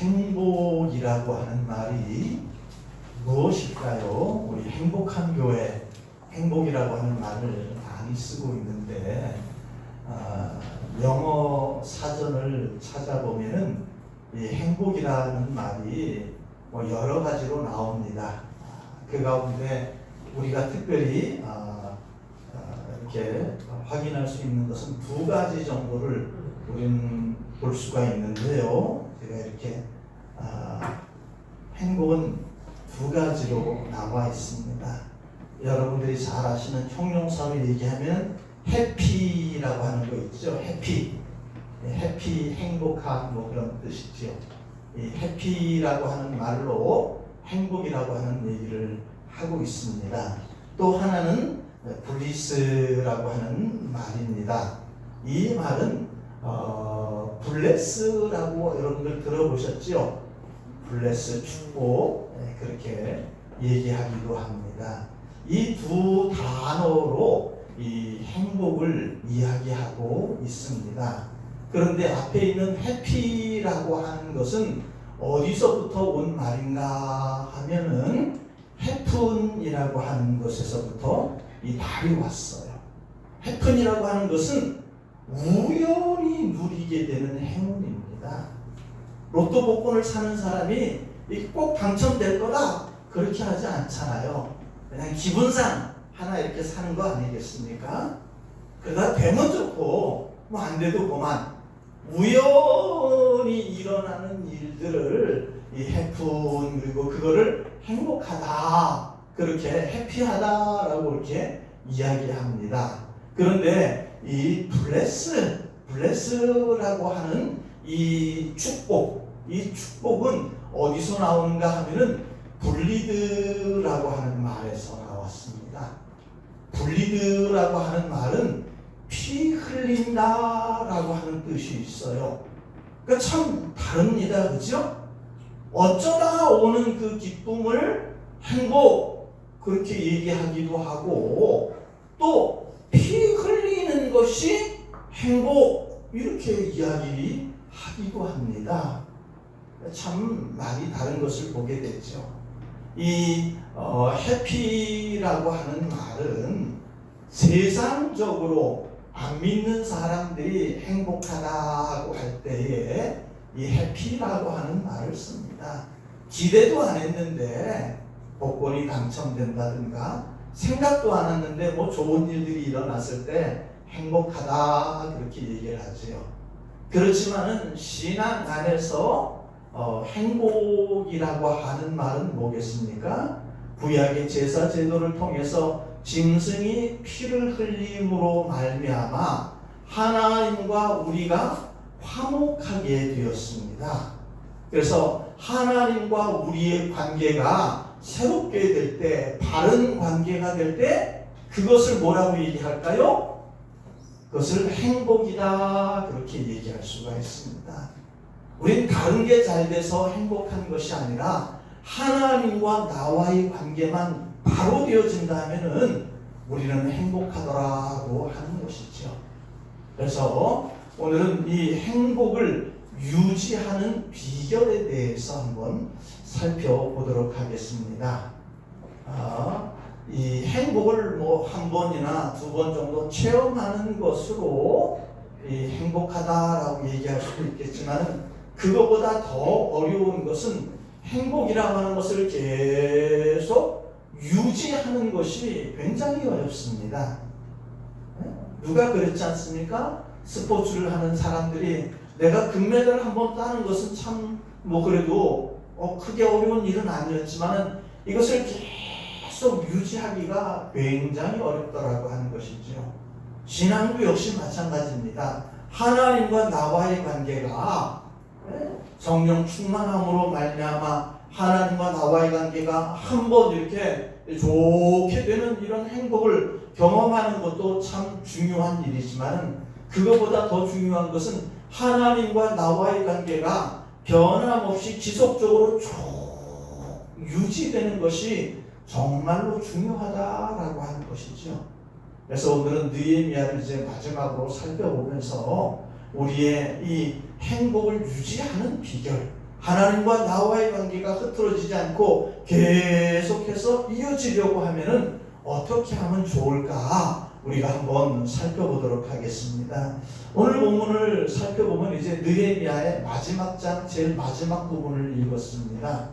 행복이라고 하는 말이 무엇일까요? 우리 행복한 교회, 행복이라고 하는 말을 많이 쓰고 있는데 영어 사전을 찾아보면은 이 행복이라는 말이 뭐 여러 가지로 나옵니다. 그 가운데 우리가 특별히 이렇게 확인할 수 있는 것은 두 가지 정도를 우리는 볼 수가 있는데요. 제가 이렇게 행복은 두 가지로 나와 있습니다. 여러분들이 잘 아시는 형용사로 얘기하면 해피라고 하는 거 있죠. 해피, 행복한 뭐 그런 뜻이죠. 이 해피라고 하는 말로 행복이라고 하는 얘기를 하고 있습니다. 또 하나는 블리스라고 하는 말입니다. 이 말은 블레스라고 여러분들 들어보셨죠? 블레스, 축복, 그렇게 얘기하기도 합니다. 이 두 단어로 이 행복을 이야기하고 있습니다. 그런데 앞에 있는 해피라고 하는 것은 어디서부터 온 말인가 하면은 해픈이라고 하는 것에서부터 이 말이 왔어요. 해픈이라고 하는 것은 우연히 누리게 되는 행운입니다. 로또 복권을 사는 사람이 꼭 당첨될 거다 그렇게 하지 않잖아요. 그냥 기분상 하나 이렇게 사는 거 아니겠습니까? 그러다 되면 좋고 뭐 안 돼도 그만. 우연히 일어나는 일들을 이 해픈, 그리고 그거를 행복하다, 그렇게 해피하다라고 이렇게 이야기합니다. 그런데 이 블레스라고 하는 이 축복은 어디서 나오는가 하면은 블리드라고 하는 말에서 나왔습니다. 블리드라고 하는 말은 피 흘린다라고 하는 뜻이 있어요. 그러니까 참 다릅니다. 그죠? 어쩌다가 오는 그 기쁨을 행복 그렇게 얘기하기도 하고, 또 피 흘리는 것이 행복 이렇게 이야기하기도 합니다. 참 많이 다른 것을 보게 되죠. 이 해피라고 하는 말은 세상적으로 안 믿는 사람들이 행복하다고 할 때에 이 해피라고 하는 말을 씁니다. 기대도 안 했는데 복권이 당첨된다든가 생각도 안 했는데 뭐 좋은 일들이 일어났을 때 행복하다 그렇게 얘기를 하죠. 그렇지만은 신앙 안에서 행복이라고 하는 말은 뭐겠습니까? 구약의 제사 제도를 통해서 짐승이 피를 흘림으로 말미암아 하나님과 우리가 화목하게 되었습니다. 그래서 하나님과 우리의 관계가 새롭게 될 때, 바른 관계가 될 때 그것을 뭐라고 얘기할까요? 그것을 행복이다 그렇게 얘기할 수가 있습니다. 우린 다른 게 잘 돼서 행복한 것이 아니라 하나님과 나와의 관계만 바로 되어진다면은 우리는 행복하더라고 하는 것이죠. 그래서 오늘은 이 행복을 유지하는 비결에 대해서 한번 살펴보도록 하겠습니다. 이 행복을 뭐 한 번이나 두 번 정도 체험하는 것으로 이 행복하다라고 얘기할 수도 있겠지만, 그거보다 더 어려운 것은 행복이라고 하는 것을 계속 유지하는 것이 굉장히 어렵습니다. 누가 그랬지 않습니까? 스포츠를 하는 사람들이 내가 금메달을 한번 따는 것은 참 뭐 그래도 크게 어려운 일은 아니었지만 이것을 계속 유지하기가 굉장히 어렵더라고 하는 것이죠. 신앙도 역시 마찬가지입니다. 하나님과 나와의 관계가 성령 충만함으로 말미암아 하나님과 나와의 관계가 한번 이렇게 좋게 되는 이런 행복을 경험하는 것도 참 중요한 일이지만, 그것보다 더 중요한 것은 하나님과 나와의 관계가 변함없이 지속적으로 쭉 유지되는 것이 정말로 중요하다라고 하는 것이죠. 그래서 오늘은 느헤미야를 이제 마지막으로 살펴보면서 우리의 이 행복을 유지하는 비결, 하나님과 나와의 관계가 흐트러지지 않고 계속해서 이어지려고 하면은 어떻게 하면 좋을까? 우리가 한번 살펴보도록 하겠습니다. 오늘 본문을 살펴보면 이제 느헤미야의 마지막 장 제일 마지막 부분을 읽었습니다.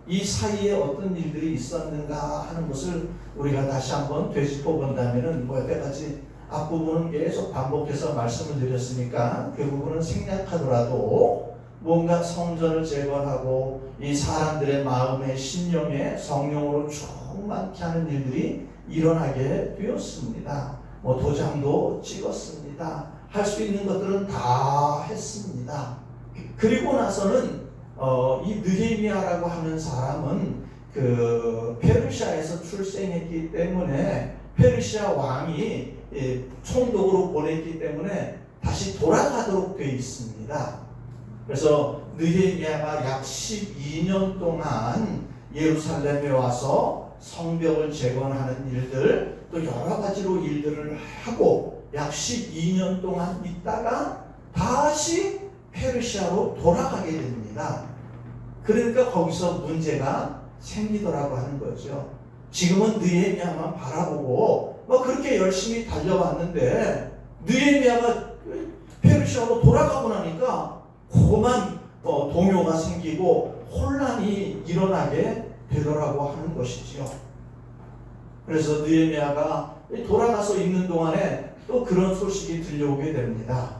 이 사이에 어떤 일들이 있었는가 하는 것을 우리가 다시 한번 되짚어 본다면은 여태까지 앞부분은 계속 반복해서 말씀을 드렸으니까 그 부분은 생략하더라도 뭔가 성전을 재건하고 이 사람들의 마음에 신령에 성령으로 충만케 하는 일들이 일어나게 되었습니다. 도장도 찍었습니다. 할 수 있는 것들은 다 했습니다. 그리고 나서는 이 느헤미야라고 하는 사람은 그 페르시아에서 출생했기 때문에 페르시아 왕이 총독으로 보냈기 때문에 다시 돌아가도록 되어 있습니다. 그래서 느헤미야가 약 12년 동안 예루살렘에 와서 성벽을 재건하는 일들, 또 여러 가지로 일들을 하고 약 12년 동안 있다가 다시 페르시아로 돌아가게 됩니다. 그러니까 거기서 문제가 생기더라고 하는 거죠. 지금은 느헤미야만 바라보고 그렇게 열심히 달려왔는데 느헤미야가 페르시아로 돌아가고 나니까 그만 동요가 생기고 혼란이 일어나게 되더라고 하는 것이지요. 그래서 느헤미야가 돌아가서 있는 동안에 또 그런 소식이 들려오게 됩니다.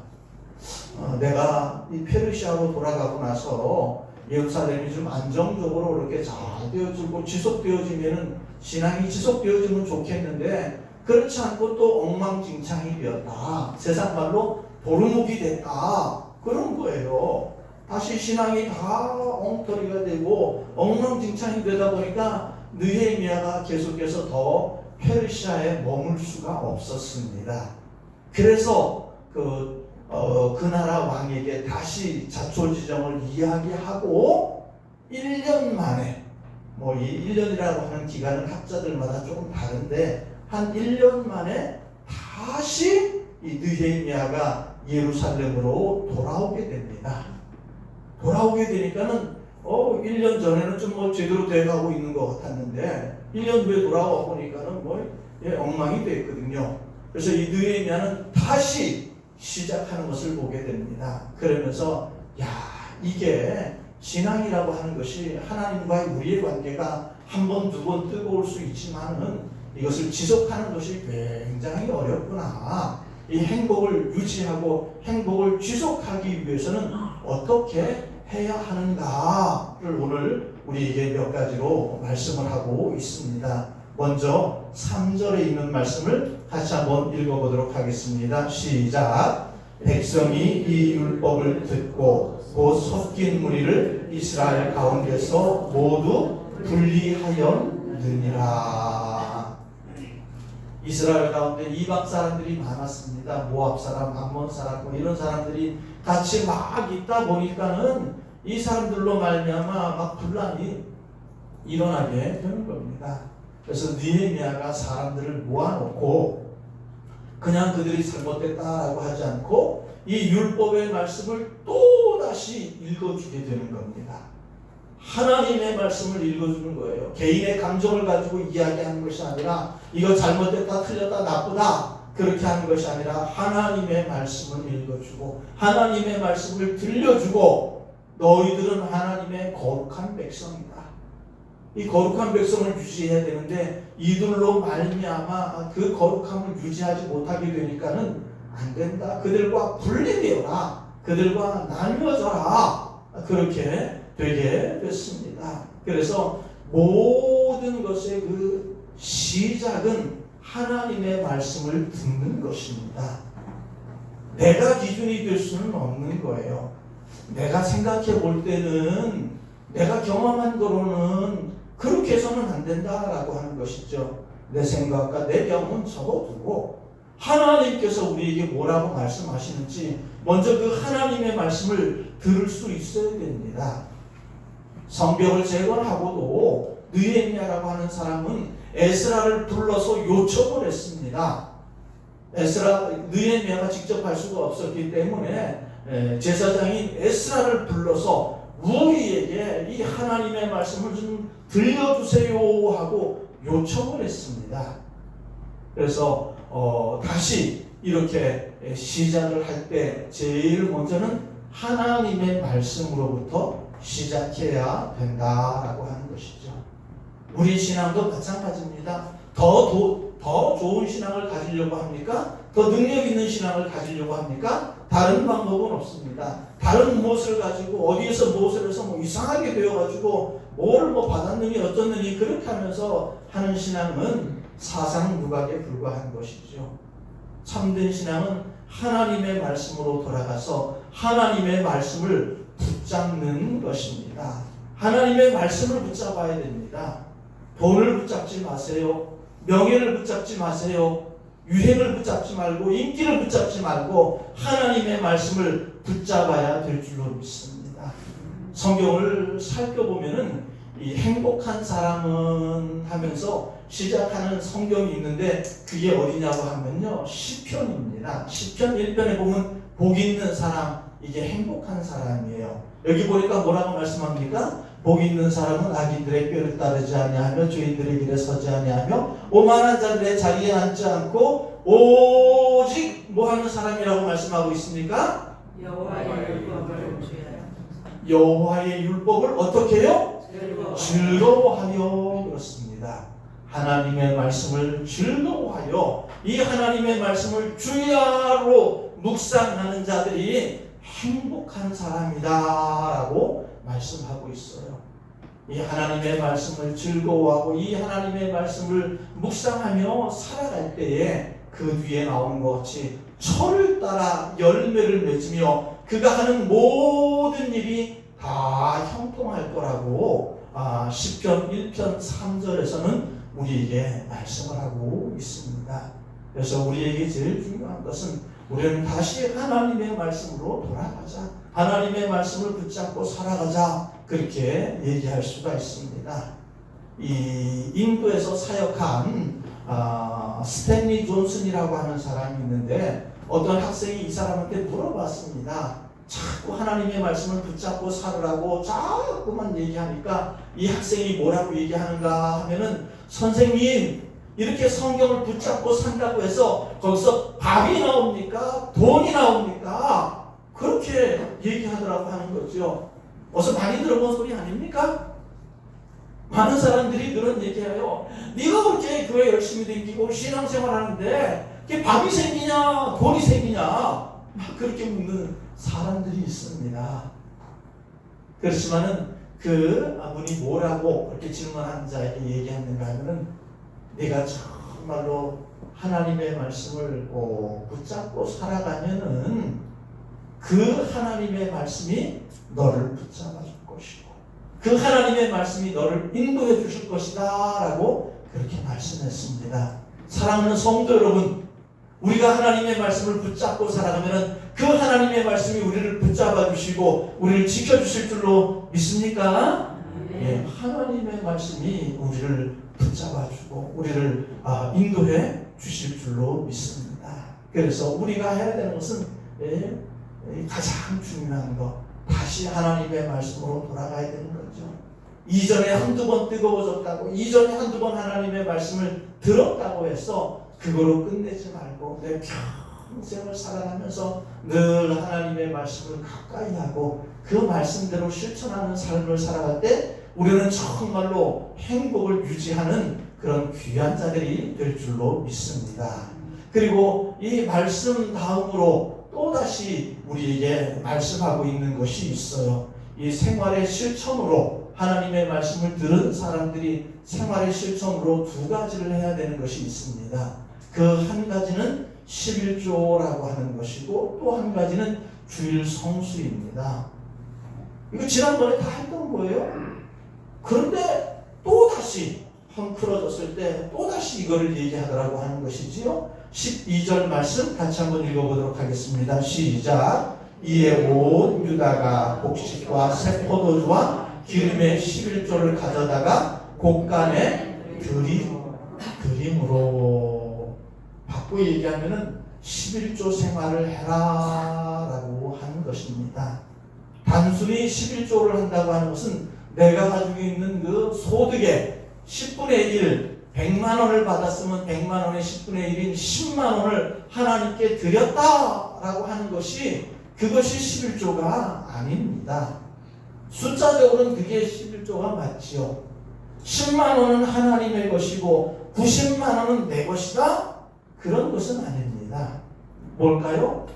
내가 이 페르시아로 돌아가고 나서 예루살렘이 좀 안정적으로 이렇게 잘 되어지고 지속되어지면은 신앙이 지속되어지면 좋겠는데 그렇지 않고 또 엉망진창이 되었다. 세상 말로 도루묵이 됐다. 그런 거예요. 다시 신앙이 다 엉터리가 되고 엉망진창이 되다 보니까 느헤미야가 계속해서 더 페르시아에 머물 수가 없었습니다. 그래서 그 나라 왕에게 다시 자초지정을 이야기하고 1년 만에 이 1년이라고 하는 기간은 학자들마다 조금 다른데 한 1년 만에 다시 이 느헤미야가 예루살렘으로 돌아오게 됩니다. 돌아오게 되니까는 1년 전에는 좀 제대로 돼가고 있는 것 같았는데 1년 후에 돌아와 보니까는 엉망이 되었거든요. 그래서 이 느헤미야는 다시 시작하는 것을 보게 됩니다. 그러면서 이게 신앙이라고 하는 것이 하나님과의 우리의 관계가 한 번, 두 번 뜨거울 수 있지만은 이것을 지속하는 것이 굉장히 어렵구나. 이 행복을 유지하고 행복을 지속하기 위해서는 어떻게 해야 하는가를 오늘 우리에게 몇 가지로 말씀을 하고 있습니다. 먼저 3절에 있는 말씀을 같이 한번 읽어보도록 하겠습니다. 시작. 백성이 이 율법을 듣고 곧 섞인 무리를 이스라엘 가운데서 모두 분리하였느니라. 이스라엘 가운데 이방 사람들이 많았습니다. 모압 사람, 암몬 사람 이런 사람들이 같이 막 있다 보니까는 이 사람들로 말미암아 막 분란이 일어나게 되는 겁니다. 그래서 느헤미야가 사람들을 모아놓고 그냥 그들이 잘못됐다라고 하지 않고 이 율법의 말씀을 또다시 읽어주게 되는 겁니다. 하나님의 말씀을 읽어주는 거예요. 개인의 감정을 가지고 이야기하는 것이 아니라 이거 잘못됐다, 틀렸다, 나쁘다 그렇게 하는 것이 아니라 하나님의 말씀을 읽어주고 하나님의 말씀을 들려주고 너희들은 하나님의 거룩한 백성이다. 이 거룩한 백성을 유지해야 되는데 이들로 말미암아 그 거룩함을 유지하지 못하게 되니까는 안 된다. 그들과 분리되어라. 그들과 나뉘어져라. 그렇게 되게 됐습니다. 그래서 모든 것의 그 시작은 하나님의 말씀을 듣는 것입니다. 내가 기준이 될 수는 없는 거예요. 내가 생각해 볼 때는 내가 경험한 거로는 그렇게 해서는 안 된다라고 하는 것이죠. 내 생각과 내 경험은 접어두고 하나님께서 우리에게 뭐라고 말씀하시는지 먼저 그 하나님의 말씀을 들을 수 있어야 됩니다. 성벽을 재건하고도 느헤미야라고 하는 사람은 에스라를 불러서 요청을 했습니다. 느헤미야가 직접 할 수가 없었기 때문에 제사장인 에스라를 불러서 우리에게 이 하나님의 말씀을 좀 들려주세요 하고 요청을 했습니다. 그래서 다시 이렇게 시작을 할 때 제일 먼저는 하나님의 말씀으로부터 시작해야 된다라고 하는 것이죠. 우리 신앙도 마찬가지입니다. 더 좋은 신앙을 가지려고 합니까? 더 능력 있는 신앙을 가지려고 합니까? 다른 방법은 없습니다. 다른 무엇을 가지고 어디에서 무엇을 해서 뭐 이상하게 되어가지고 뭘 뭐 받았느니 어쩌느니 그렇게 하면서 하는 신앙은 사상 누각에 불과한 것이죠. 참된 신앙은 하나님의 말씀으로 돌아가서 하나님의 말씀을 붙잡는 것입니다. 하나님의 말씀을 붙잡아야 됩니다. 돈을 붙잡지 마세요. 명예를 붙잡지 마세요. 유행을 붙잡지 말고 인기를 붙잡지 말고 하나님의 말씀을 붙잡아야 될 줄로 믿습니다. 성경을 살펴보면은 이 행복한 사람은 하면서 시작하는 성경이 있는데 그게 어디냐고 하면요, 시편입니다. 시편 1편에 보면 복 있는 사람, 이게 행복한 사람이에요. 여기 보니까 뭐라고 말씀합니까? 복 있는 사람은 악인들의 꾀를 따르지 아니하며 죄인들의 길에 서지 아니하며 오만한 자들의 자리에 앉지 않고 오직 뭐 하는 사람이라고 말씀하고 있습니까? 여호와의 율법을 어떻게 해요? 즐거워하여. 그렇습니다. 하나님의 말씀을 즐거워하여 이 하나님의 말씀을 주야로 묵상하는 자들이 행복한 사람이다라고 말씀하고 있어요. 이 하나님의 말씀을 즐거워하고 이 하나님의 말씀을 묵상하며 살아갈 때에 그 뒤에 나오는 것 같이 철을 따라 열매를 맺으며 그가 하는 모든 일이 다 형통할 거라고 시편 1편 3절에서는 우리에게 말씀을 하고 있습니다. 그래서 우리에게 제일 중요한 것은 우리는 다시 하나님의 말씀으로 돌아가자. 하나님의 말씀을 붙잡고 살아가자. 그렇게 얘기할 수가 있습니다. 이 인도에서 사역한 스탠리 존슨이라고 하는 사람이 있는데 어떤 학생이 이 사람한테 물어봤습니다. 자꾸 하나님의 말씀을 붙잡고 살으라고 자꾸만 얘기하니까 이 학생이 뭐라고 얘기하는가 하면은 선생님 이렇게 성경을 붙잡고 산다고 해서 거기서 밥이 나옵니까? 돈이 나옵니까? 그렇게 얘기하더라고 하는 거죠. 어서 많이 들어본 소리 아닙니까? 많은 사람들이 그런 얘기해요. 네가 그렇게 교회 열심히 다니고 신앙생활 하는데 그게 밥이 생기냐 돈이 생기냐 막 그렇게 묻는 사람들이 있습니다. 그렇지만은 그 분이 뭐라고 그렇게 질문한 자에게 얘기했는가 하면은 내가 정말로 하나님의 말씀을 붙잡고 살아가면은 그 하나님의 말씀이 너를 붙잡아 줄 것이고 그 하나님의 말씀이 너를 인도해 주실 것이다 라고 그렇게 말씀했습니다. 사랑하는 성도 여러분, 우리가 하나님의 말씀을 붙잡고 살아가면은 그 하나님의 말씀이 우리를 붙잡아 주시고 우리를 지켜주실 줄로 믿습니까? 예, 하나님의 말씀이 우리를 붙잡아 주고 우리를 인도해 주실 줄로 믿습니다. 그래서 우리가 해야 되는 것은 가장 중요한 것, 다시 하나님의 말씀으로 돌아가야 되는 거죠. 이전에 한두 번 뜨거워졌다고, 이전에 한두 번 하나님의 말씀을 들었다고 해서 그거로 끝내지 말고 내 평생을 살아가면서 늘 하나님의 말씀을 가까이 하고 그 말씀대로 실천하는 삶을 살아갈 때 우리는 정말로 행복을 유지하는 그런 귀한 자들이 될 줄로 믿습니다. 그리고 이 말씀 다음으로 또다시 우리에게 말씀하고 있는 것이 있어요. 이 생활의 실천으로 하나님의 말씀을 들은 사람들이 생활의 실천으로 두 가지를 해야 되는 것이 있습니다. 그 한 가지는 11조라고 하는 것이고 또 한 가지는 주일 성수입니다. 이거 지난번에 다 했던 거예요. 그런데 또다시 헝클어졌을 때 또다시 이거를 얘기하더라고 하는 것이지요. 12절 말씀 같이 한번 읽어보도록 하겠습니다. 시작. 이에 온 유다가 곡식과 새 포도주와 기름의 11조를 가져다가 곡간에 드림으로 바꾸어 얘기하면은 11조 생활을 해라 라고 하는 것입니다. 단순히 11조를 한다고 하는 것은 내가 가지고 있는 그 소득의 10분의 1, 100만 원을 받았으면 100만 원의 10분의 1인 10만 원을 하나님께 드렸다라고 하는 것이 그것이 11조가 아닙니다. 숫자적으로는 그게 11조가 맞지요. 10만 원은 하나님의 것이고 90만 원은 내 것이다? 그런 것은 아닙니다. 뭘까요?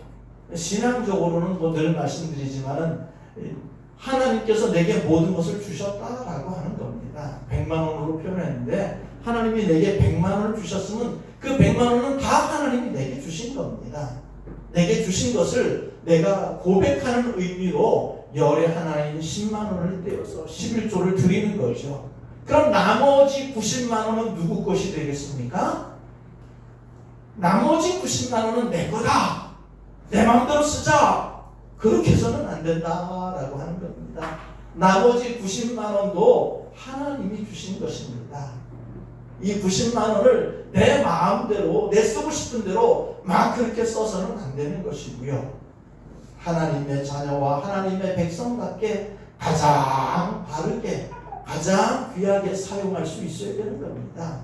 신앙적으로는 뭐 늘 말씀드리지만은 하나님께서 내게 모든 것을 주셨다라고 하는 겁니다. 100만 원으로 표현했는데 하나님이 내게 100만 원을 주셨으면 그 100만 원은 다 하나님이 내게 주신 겁니다. 내게 주신 것을 내가 고백하는 의미로 열의 하나인 10만 원을 떼어서 11조를 드리는 거죠. 그럼 나머지 90만 원은 누구 것이 되겠습니까? 나머지 90만 원은 내 거다. 내 마음대로 쓰자. 그렇게 해서는 안 된다라고 하는 겁니다. 나머지 90만 원도 하나님이 주신 것입니다. 이 90만 원을 내 마음대로 내 쓰고 싶은 대로 막 그렇게 써서는 안 되는 것이고요. 하나님의 자녀와 하나님의 백성답게 가장 바르게 가장 귀하게 사용할 수 있어야 되는 겁니다.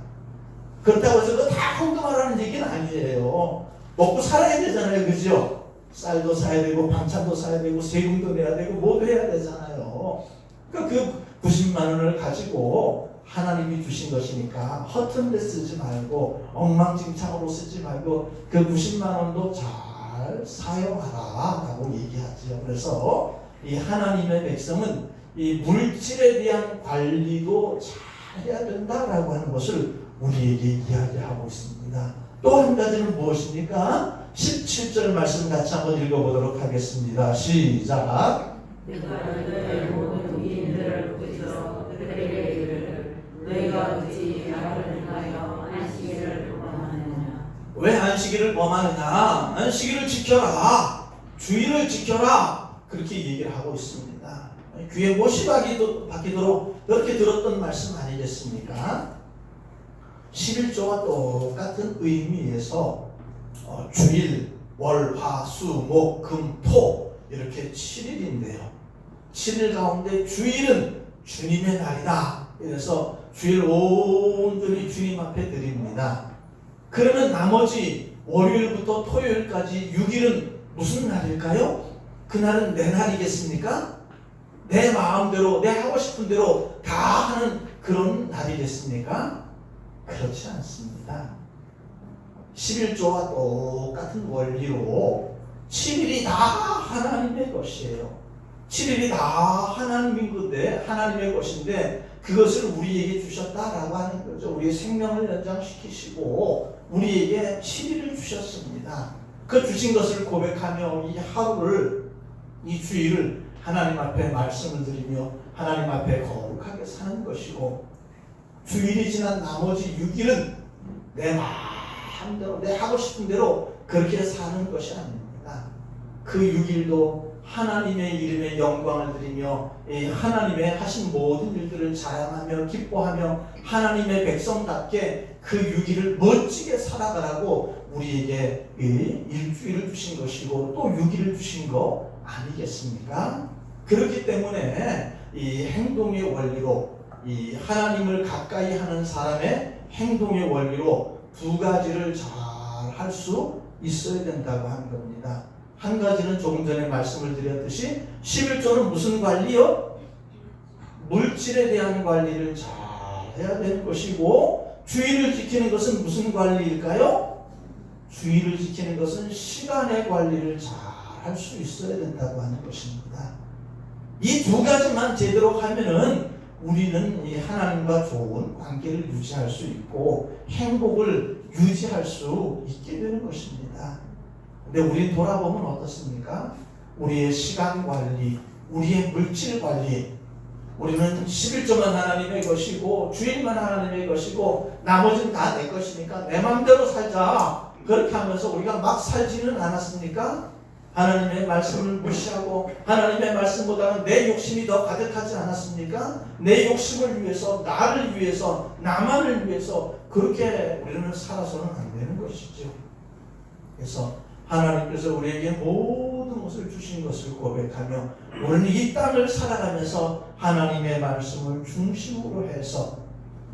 그렇다고 해서 그거 다 헌금하라는 얘기는 아니에요. 먹고 살아야 되잖아요. 그죠? 쌀도 사야 되고 반찬도 사야 되고 세금도 내야 되고 모두 해야 되잖아요. 그러니까 그 90만 원을 가지고 하나님이 주신 것이니까 허튼 데 쓰지 말고 엉망진창으로 쓰지 말고 그 90만 원도 잘 사용하라 라고 얘기하죠. 그래서 이 하나님의 백성은 이 물질에 대한 관리도 잘 해야 된다라고 하는 것을 우리에게 이야기하고 있습니다. 또 한 가지는 무엇입니까? 17절 말씀 같이 한번 읽어보도록 하겠습니다. 시작. 내가 너의 모든 인들을 부서 그들에게 이르기를 너희가 어찌 나를 행하여 안식일을 범하느냐. 왜 안식일을 범하느냐? 안식일을 지켜라. 주일을 지켜라. 그렇게 얘기를 하고 있습니다. 귀에 못이 박히도록 그렇게 들었던 말씀 아니겠습니까? 11조와 똑같은 의미에서 주일, 월, 화, 수, 목, 금, 토 이렇게 7일인데요. 7일 가운데 주일은 주님의 날이다. 그래서 주일 온전히 주님 앞에 드립니다. 그러면 나머지 월요일부터 토요일까지 6일은 무슨 날일까요? 그날은 내 날이겠습니까? 내 마음대로 내 하고 싶은 대로 다 하는 그런 날이겠습니까? 그렇지 않습니다. 11조와 똑같은 원리로 7일이 다 하나님의 것이에요. 7일이 다 하나님의 것인데 그것을 우리에게 주셨다라고 하는 거죠. 우리의 생명을 연장시키시고 우리에게 7일을 주셨습니다. 그 주신 것을 고백하며 이 하루를 이 주일을 하나님 앞에 말씀을 드리며 하나님 앞에 거룩하게 사는 것이고 주일이 지난 나머지 6일은 내 마음대로 내 하고 싶은 대로 그렇게 사는 것이 아닙니다. 그 6일도 하나님의 이름에 영광을 드리며 하나님의 하신 모든 일들을 자랑하며 기뻐하며 하나님의 백성답게 그 6일을 멋지게 살아가라고 우리에게 일주일을 주신 것이고 또 6일을 주신 거 아니겠습니까? 그렇기 때문에 이 행동의 원리로 이 하나님을 가까이 하는 사람의 행동의 원리로 두 가지를 잘 할 수 있어야 된다고 하는 겁니다. 한 가지는 조금 전에 말씀을 드렸듯이 11조는 무슨 관리요? 물질에 대한 관리를 잘 해야 되는 것이고 주의를 지키는 것은 무슨 관리일까요? 주의를 지키는 것은 시간의 관리를 잘 할 수 있어야 된다고 하는 것입니다. 이 두 가지만 제대로 하면은 우리는 이 하나님과 좋은 관계를 유지할 수 있고 행복을 유지할 수 있게 되는 것입니다. 근데 우린 돌아보면 어떻습니까? 우리의 시간 관리, 우리의 물질 관리, 우리는 11조만 하나님의 것이고 주일만 하나님의 것이고 나머지는 다 내 것이니까 내 마음대로 살자. 그렇게 하면서 우리가 막 살지는 않았습니까? 하나님의 말씀을 무시하고 하나님의 말씀보다는 내 욕심이 더 가득하지 않았습니까? 내 욕심을 위해서, 나를 위해서, 나만을 위해서 그렇게 우리는 살아서는 안 되는 것이죠. 그래서 하나님께서 우리에게 모든 모든 것을 주신 것을 고백하며 우리는 이 땅을 살아가면서 하나님의 말씀을 중심으로 해서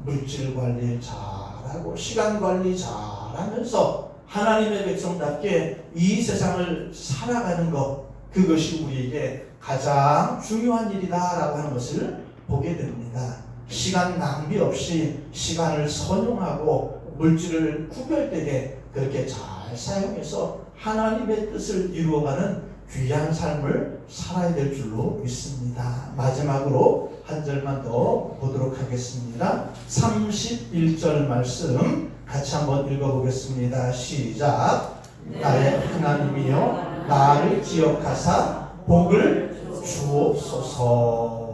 물질 관리 잘하고 시간 관리 잘하면서 하나님의 백성답게 이 세상을 살아가는 것, 그것이 우리에게 가장 중요한 일이다라고 하는 것을 보게 됩니다. 시간 낭비 없이 시간을 선용하고 물질을 구별되게 그렇게 잘 사용해서 하나님의 뜻을 이루어가는 귀한 삶을 살아야 될 줄로 믿습니다. 마지막으로 한 절만 더 보도록 하겠습니다. 31절 말씀 같이 한번 읽어보겠습니다. 시작. 나의 하나님이여 나를 기억하사 복을 주옵소서.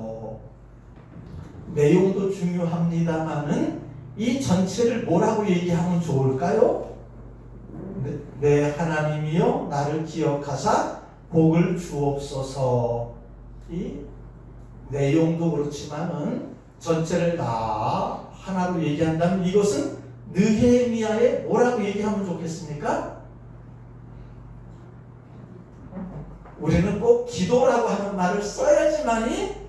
내용도 중요합니다만은 이 전체를 뭐라고 얘기하면 좋을까요? 내 하나님이여 나를 기억하사 복을 주옵소서. 이 내용도 그렇지만은 전체를 다 하나로 얘기한다면 이것은 느헤미야의 뭐라고 얘기하면 좋겠습니까? 우리는 꼭 기도라고 하는 말을 써야지만이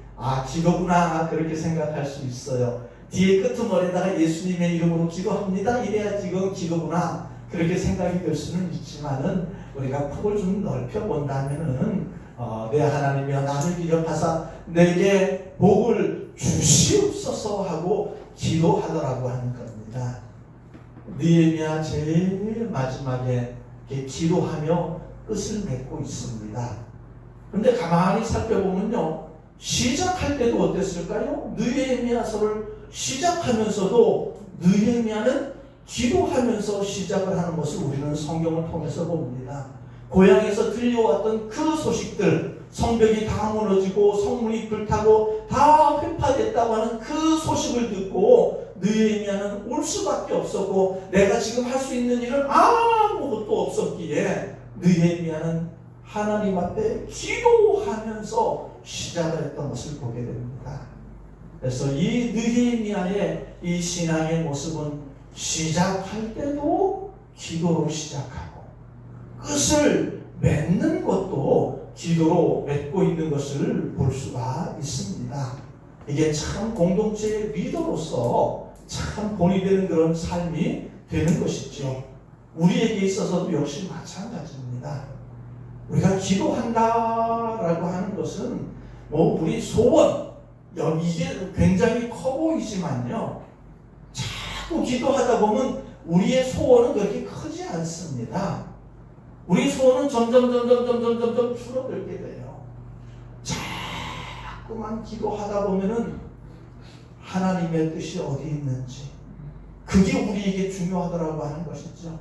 기도구나 그렇게 생각할 수 있어요. 뒤에 끄트머리에다가 예수님의 이름으로 기도합니다 이래야 지금 기도구나 그렇게 생각이 될 수는 있지만은 우리가 폭을 좀 넓혀 본다면은 내 하나님이여 나를 기억하사 내게 복을 주시옵소서 하고 기도하더라고 하는 겁니다. 느헤미야 제일 마지막에 기도하며 끝을 맺고 있습니다. 그런데 가만히 살펴보면요, 시작할 때도 어땠을까요? 느헤미야서를 시작하면서도 느헤미야는 기도하면서 시작을 하는 것을 우리는 성경을 통해서 봅니다. 고향에서 들려왔던 그 소식들, 성벽이 다 무너지고 성문이 불타고 다 훼파됐다고 하는 그 소식을 듣고 느헤미야는 울 수밖에 없었고 내가 지금 할 수 있는 일은 아무것도 없었기에 느헤미야는 하나님 앞에 기도하면서 시작을 했던 것을 보게 됩니다. 그래서 이 느헤미야의 이 신앙의 모습은 시작할 때도 기도로 시작하고 끝을 맺는 것도 기도로 맺고 있는 것을 볼 수가 있습니다. 이게 참 공동체의 리더로서 참 본이 되는 그런 삶이 되는 것이죠. 우리에게 있어서도 역시 마찬가지입니다. 우리가 기도한다라고 하는 것은 우리 소원, 이게 굉장히 커 보이지만요, 자꾸 기도하다 보면 우리의 소원은 그렇게 크지 않습니다. 우리 소원은 점점 줄어들게 돼요. 자꾸만 기도하다 보면은 하나님의 뜻이 어디 있는지 그게 우리에게 중요하더라고 하는 것이죠.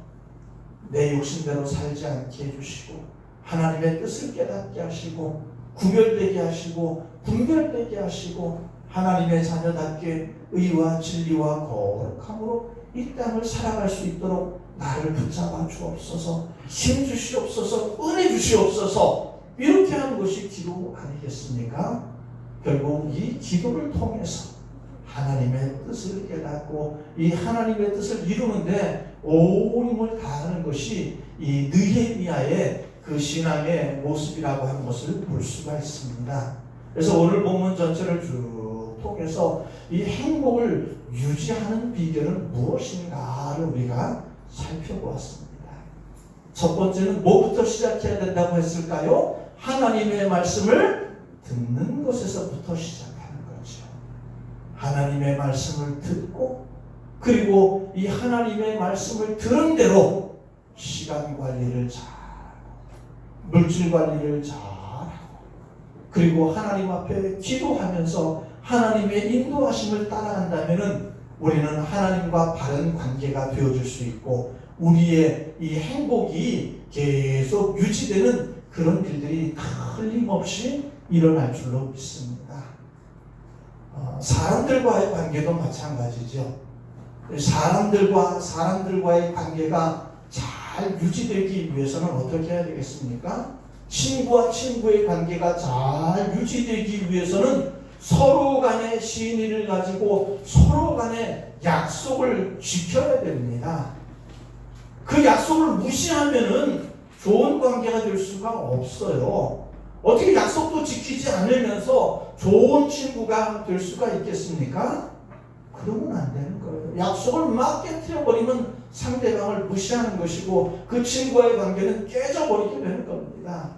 내 욕심대로 살지 않게 해주시고 하나님의 뜻을 깨닫게 하시고 구별되게 하시고 분별되게 하시고 하나님의 자녀답게 의와 진리와 거룩함으로 이 땅을 살아갈 수 있도록 나를 붙잡아 주옵소서, 힘 주시옵소서, 은혜 주시옵소서, 이렇게 하는 것이 기도 아니겠습니까? 결국 이 기도를 통해서 하나님의 뜻을 깨닫고 이 하나님의 뜻을 이루는데 온 힘을 다하는 것이 이 느헤미야의 그 신앙의 모습이라고 하는 것을 볼 수가 있습니다. 그래서 오늘 본문 전체를 쭉 통해서 이 행복을 유지하는 비결은 무엇인가를 우리가 살펴보았습니다. 첫 번째는 뭐부터 시작해야 된다고 했을까요? 하나님의 말씀을 듣는 것에서부터 시작하는 거죠. 하나님의 말씀을 듣고 그리고 이 하나님의 말씀을 들은 대로 시간 관리를 잘하고 물질 관리를 잘하고 그리고 하나님 앞에 기도하면서 하나님의 인도하심을 따라간다면은 우리는 하나님과 바른 관계가 되어줄 수 있고 우리의 이 행복이 계속 유지되는 그런 일들이 틀림없이 일어날 줄로 믿습니다. 사람들과의 관계도 마찬가지죠. 사람들과의 관계가 잘 유지되기 위해서는 어떻게 해야 되겠습니까? 친구와 친구의 관계가 잘 유지되기 위해서는 서로 간의 신의를 가지고 서로 간의 약속을 지켜야 됩니다. 그 약속을 무시하면은 좋은 관계가 될 수가 없어요. 어떻게 약속도 지키지 않으면서 좋은 친구가 될 수가 있겠습니까? 그러면 안 되는 거예요. 약속을 막 깨트려버리면 상대방을 무시하는 것이고 그 친구와의 관계는 깨져버리게 되는 겁니다.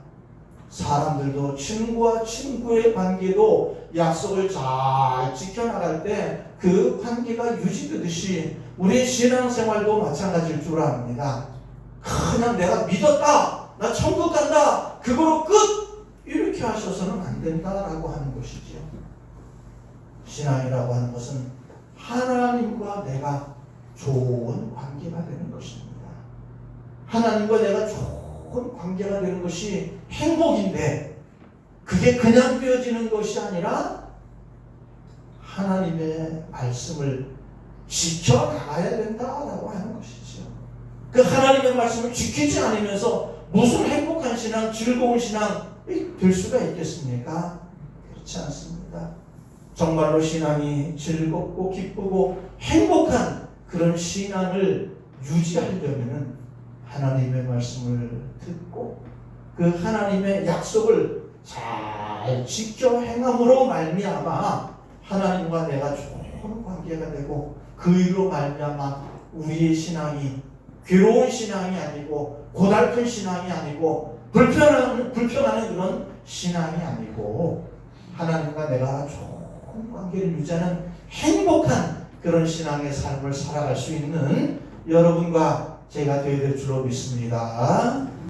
사람들도 친구와 친구의 관계도 약속을 잘 지켜나갈 때 그 관계가 유지되듯이 우리의 신앙생활도 마찬가지일 줄 압니다. 그냥 내가 믿었다, 나 천국 간다, 그거로 끝! 이렇게 하셔서는 안 된다라고 하는 것이죠. 신앙이라고 하는 것은 하나님과 내가 좋은 관계가 되는 것입니다. 하나님과 내가 좋은 관계가 되는 것이 행복인데 그게 그냥 되어지는 것이 아니라 하나님의 말씀을 지켜나가야 된다라고 하는 것이죠. 그 하나님의 말씀을 지키지 않으면서 무슨 행복한 신앙, 즐거운 신앙이 될 수가 있겠습니까? 그렇지 않습니다. 정말로 신앙이 즐겁고 기쁘고 행복한 그런 신앙을 유지하려면 하나님의 말씀을 듣고 그 하나님의 약속을 잘 지켜 행함으로 말미암아 하나님과 내가 좋은 관계가 되고 그 일로 말미암아 우리의 신앙이 괴로운 신앙이 아니고 고달픈 신앙이 아니고 불편하는 그런 신앙이 아니고 하나님과 내가 좋은 관계를 유지하는 행복한 그런 신앙의 삶을 살아갈 수 있는 여러분과 제가 되어야 될 줄로 믿습니다.